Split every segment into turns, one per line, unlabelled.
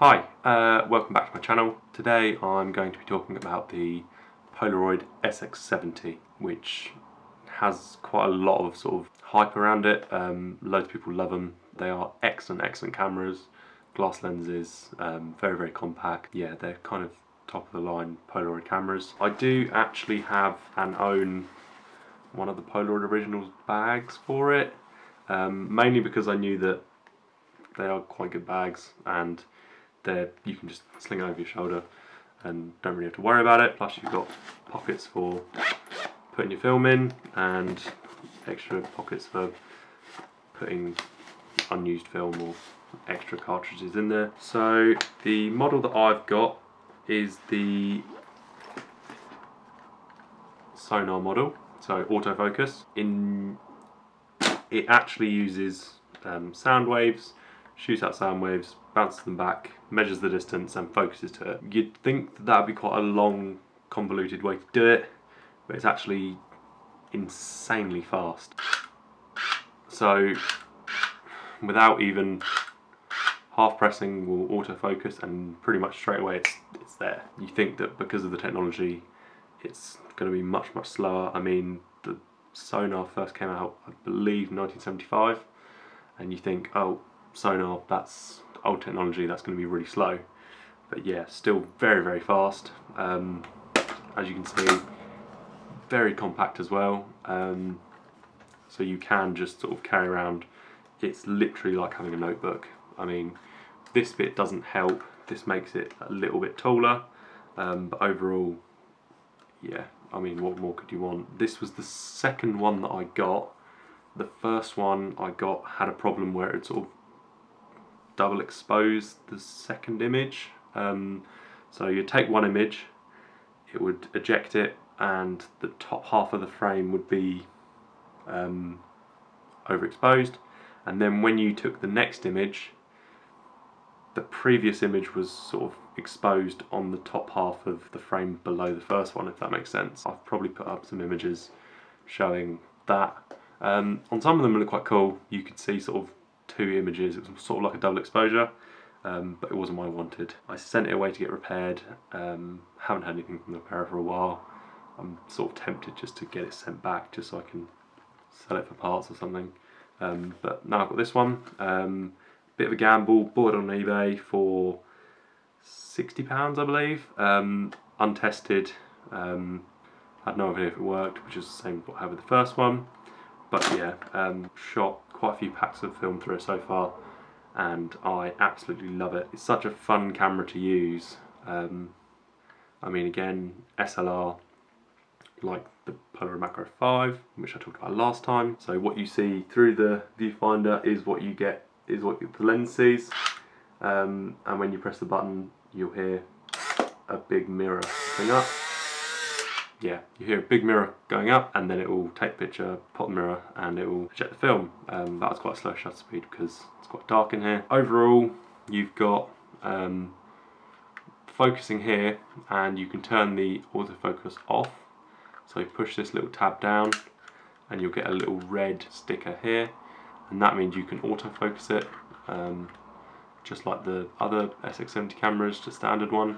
Hi, welcome back to my channel. Today I'm going to be talking about the Polaroid SX-70, which has quite a lot of sort of hype around it. Loads of people love them. They are excellent cameras, glass lenses, very compact. Yeah, they're kind of top of the line Polaroid cameras. I do actually have and own one of the Polaroid Originals bags for it, mainly because I knew that they are quite good bags and you can just sling it over your shoulder and don't really have to worry about it. Plus you've got pockets for putting your film in and extra pockets for putting unused film or extra cartridges in there. So the model that I've got is the Sonar model, so autofocus. It actually uses sound waves, shoots out sound waves, bounces them back, measures the distance and focuses to it. You'd think that would be quite a long, convoluted way to do it, but it's actually insanely fast. So without even half pressing will autofocus and pretty much straight away it's there. You think that because of the technology it's going to be much slower. I mean, the Sonar first came out I believe 1975 and you think, oh, Sonar, that's old technology, that's going to be really slow. But yeah, still very fast. As you can see, very compact as well. So you can just sort of carry around. It's literally like having a notebook. I mean, this bit doesn't help. This makes it a little bit taller. But overall, yeah, I mean, what more could you want? This was the second one that I got. The first one I got had a problem where it sort of double expose the second image. So you take one image, it would eject it and the top half of the frame would be overexposed, and then when you took the next image the previous image was sort of exposed on the top half of the frame below the first one, if that makes sense. I've probably put up some images showing that. On some of them it looked quite cool. You could see sort of two images. It was sort of like a double exposure, but it wasn't what I wanted. I sent it away to get repaired. Haven't heard anything from the repairer for a while. I'm sort of tempted just to get it sent back just so I can sell it for parts or something. But now I've got this one. Bit of a gamble, bought it on eBay for £60 I believe. Untested, had no idea if it worked, which is the same as what I had with the first one. But yeah, shot quite a few packs of film through it so far and I absolutely love it. It's such a fun camera to use. I mean, again, SLR, like the Polaroid Macro 5, which I talked about last time. So what you see through the viewfinder is what you get, is what the lens sees. And when you press the button, you'll hear a big mirror thing up. Yeah, you hear a big mirror going up and then it will take a picture, pop the mirror and it will project the film. That was quite a slow shutter speed because it's quite dark in here. Overall, you've got focusing here and you can turn the autofocus off. So you push this little tab down and you'll get a little red sticker here, and that means you can autofocus it just like the other SX-70 cameras, the standard one.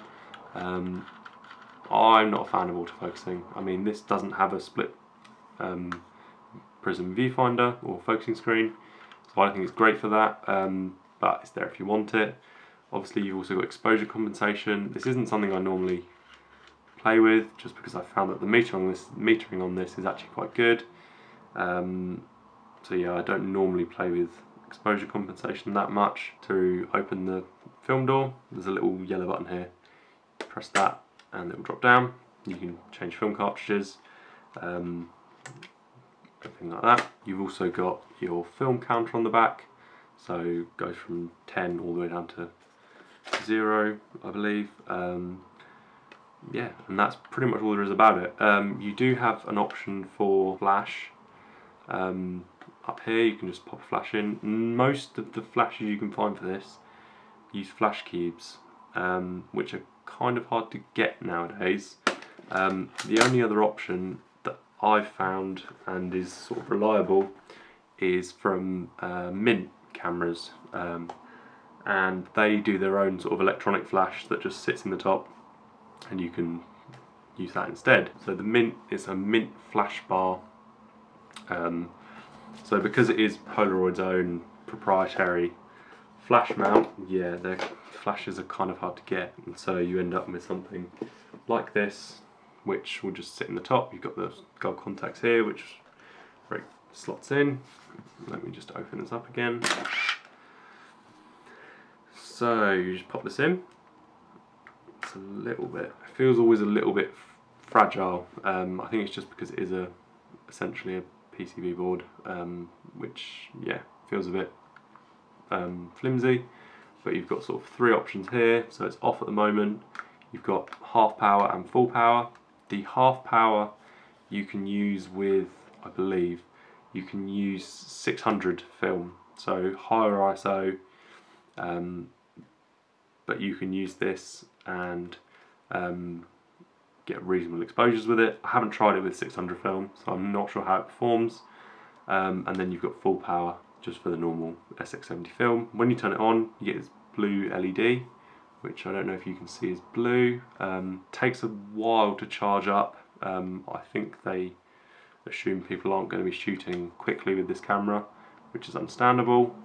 I'm not a fan of autofocusing. I mean, this doesn't have a split prism viewfinder or focusing screen, so I don't think it's great for that, but it's there if you want it. Obviously you've also got exposure compensation. This isn't something I normally play with just because I found that the metering on this is actually quite good. So yeah, I don't normally play with exposure compensation that much. To open the film door, there's a little yellow button here. Press that and it will drop down. You can change film cartridges, everything like that. You've also got your film counter on the back, so it goes from 10 all the way down to 0, I believe. Yeah, and that's pretty much all there is about it. You do have an option for flash. Up here you can just pop a flash in. Most of the flashes you can find for this use flash cubes, which are kind of hard to get nowadays. The only other option that I've found and is sort of reliable is from Mint cameras. and they do their own sort of electronic flash that just sits in the top, and you can use that instead. So the Mint is a Mint flash bar. So because it is Polaroid's own proprietary flash mount, yeah, their flashes are kind of hard to get, and so you end up with something like this, which will just sit in the top. You've got the gold contacts here, which slots in. Let me just open this up again. So you just pop this in. It's a little bit, it feels always a little bit fragile. I think it's just because it is essentially a PCB board, which, yeah, feels a bit flimsy. But you've got sort of three options here. So it's off at the moment. You've got half power and full power. The half power you can use with, I believe, you can use 600 film, so higher ISO, but you can use this and get reasonable exposures with it. I haven't tried it with 600 film, so I'm not sure how it performs. And then you've got full power just for the normal SX-70 film. When you turn it on, you get this blue LED, which I don't know if you can see is blue. Takes a while to charge up. I think they assume people aren't going to be shooting quickly with this camera, which is understandable.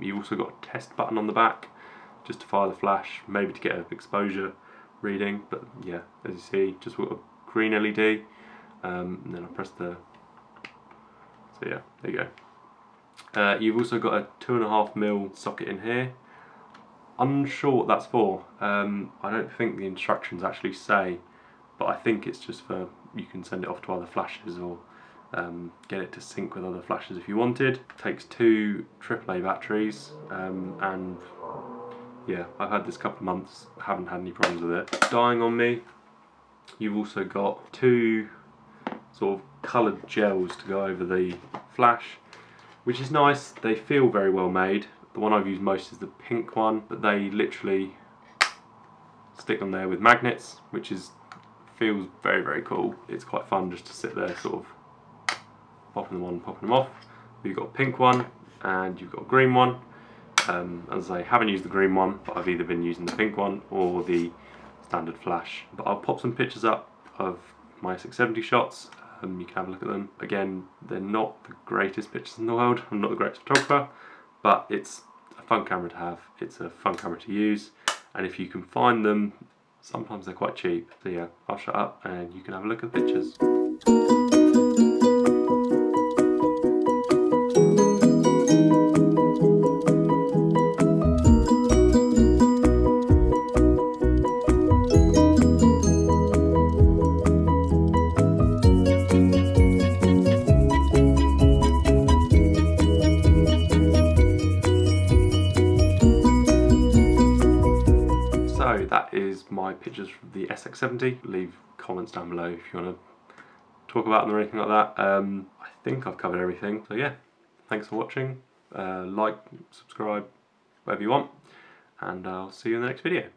You've also got a test button on the back just to fire the flash, maybe to get an exposure reading, but yeah, as you see, just got a green LED, and then I press the, so yeah, there you go. You've also got a 2.5mm socket in here. Unsure what that's for. I don't think the instructions actually say, but I think it's just for, you can send it off to other flashes or get it to sync with other flashes if you wanted. Takes two AAA batteries, and yeah, I've had this a couple of months, haven't had any problems with it dying on me. You've also got two sort of coloured gels to go over the flash, which is nice. They feel very well made. The one I've used most is the pink one, but they literally stick on there with magnets, which feels very, very cool. It's quite fun just to sit there sort of popping them on, popping them off. You've got a pink one and you've got a green one. As I haven't used the green one, but I've either been using the pink one or the standard flash. But I'll pop some pictures up of my SX-70 shots. You can have a look at them. Again, they're not the greatest pictures in the world. I'm not the greatest photographer, but it's a fun camera to have. It's a fun camera to use, and if you can find them, sometimes they're quite cheap. So yeah, I'll shut up and you can have a look at the pictures. So that is my pictures from the SX-70. Leave comments down below if you want to talk about them or anything like that. I think I've covered everything. So yeah, thanks for watching. Like, subscribe, whatever you want, and I'll see you in the next video.